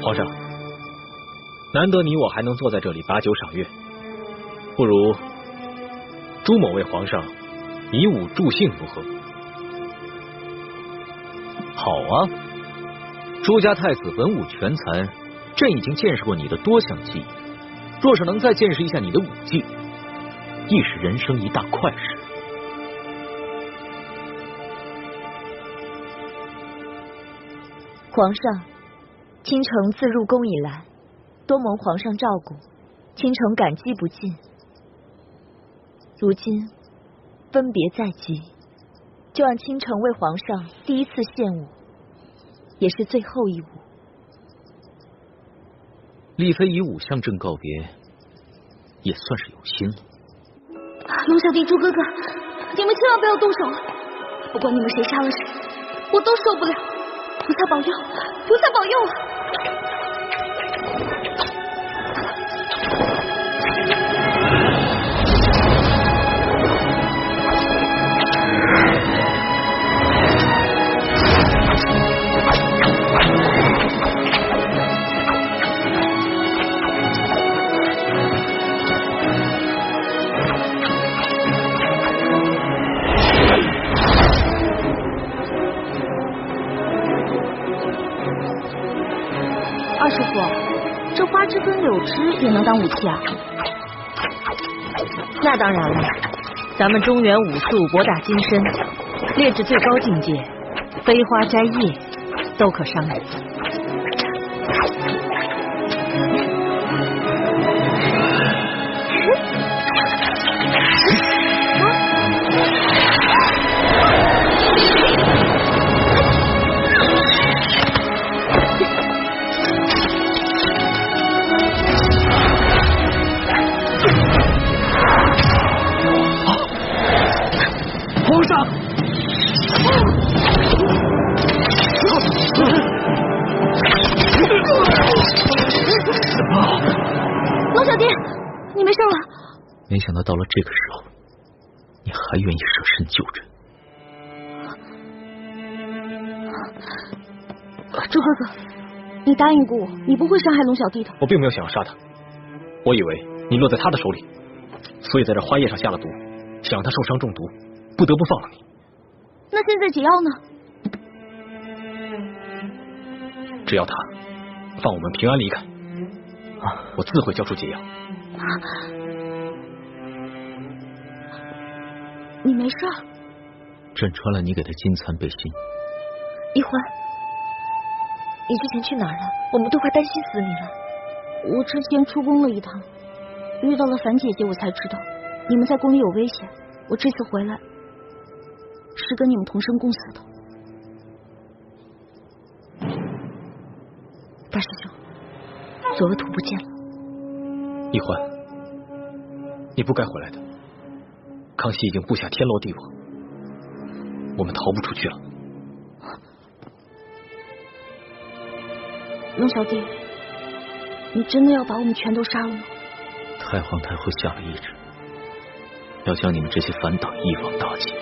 皇上，难得你我还能坐在这里把酒赏月，不如朱某为皇上以武助兴如何？好啊，朱家太子文武全才，朕已经见识过你的多项技艺，若是能再见识一下你的武技，亦是人生一大快事。皇上，倾城自入宫以来，多蒙皇上照顾，倾城感激不尽。如今分别在即，就让倾城为皇上第一次献舞，也是最后一舞。丽妃以武向朕告别，也算是有心了。龙小弟、朱哥哥，你们千万不要动手，不管你们谁杀了谁，我都受不了。菩萨保佑，菩萨保佑啊！二师傅，这花枝跟柳枝也能当武器啊？那当然了，咱们中原武术博大精深，列至最高境界，飞花摘叶都可伤人。皇上，龙小弟，你没事吧？没想到到了这个时候，你还愿意舍身救朕。朱哥哥，你答应过我，你不会伤害龙小弟的。我并没有想要杀他，我以为你落在他的手里，所以在这花叶上下了毒，想让他受伤中毒，不得不放了你。那现在解药呢？只要他放我们平安离开，我自会交出解药。你没事？朕穿了你给的金蚕背心。一欢，你之前去哪儿了？我们都快担心死你了。我之前出宫了一趟，遇到了樊姐姐，我才知道你们在宫里有危险。我这次回来是跟你们同生共死的。大师兄，左额图不见了。一欢，你不该回来的。康熙已经布下天罗地网，我们逃不出去了。龙小弟，你真的要把我们全都杀了吗？太皇太后下了懿旨，要将你们这些反党一网打尽。